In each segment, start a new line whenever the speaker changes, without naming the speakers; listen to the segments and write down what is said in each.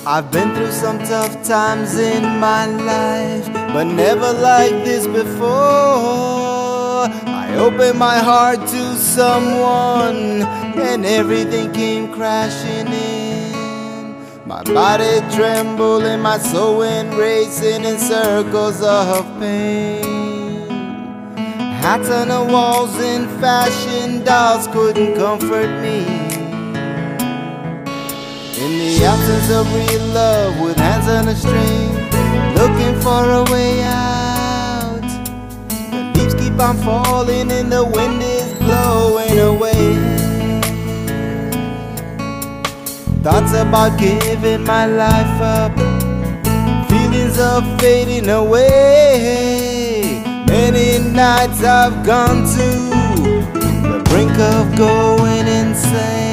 I've been through some tough times in my life, but never like this before. I opened my heart to someone and everything came crashing in. My body trembled and my soul went racing in circles of pain. Hats on the walls and fashion dolls couldn't comfort me. In the absence of real love, with hands on a string, looking for a way out. The leaves keep on falling and the wind is blowing away. Thoughts about giving my life up, feelings of fading away. Many nights I've gone to the brink of going insane.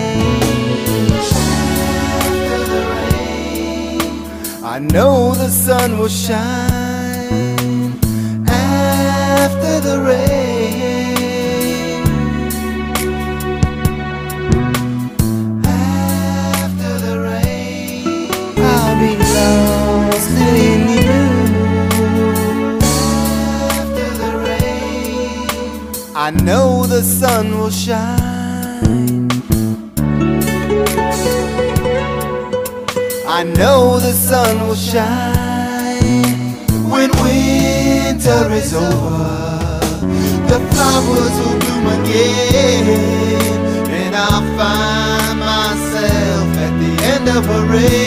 I know the sun will shine after the rain. After the rain, I'll be lost in you. After the rain, I know the sun will shine. I know the sun will shine when winter is over. The flowers will bloom again, and I'll find myself at the end of a rainbow.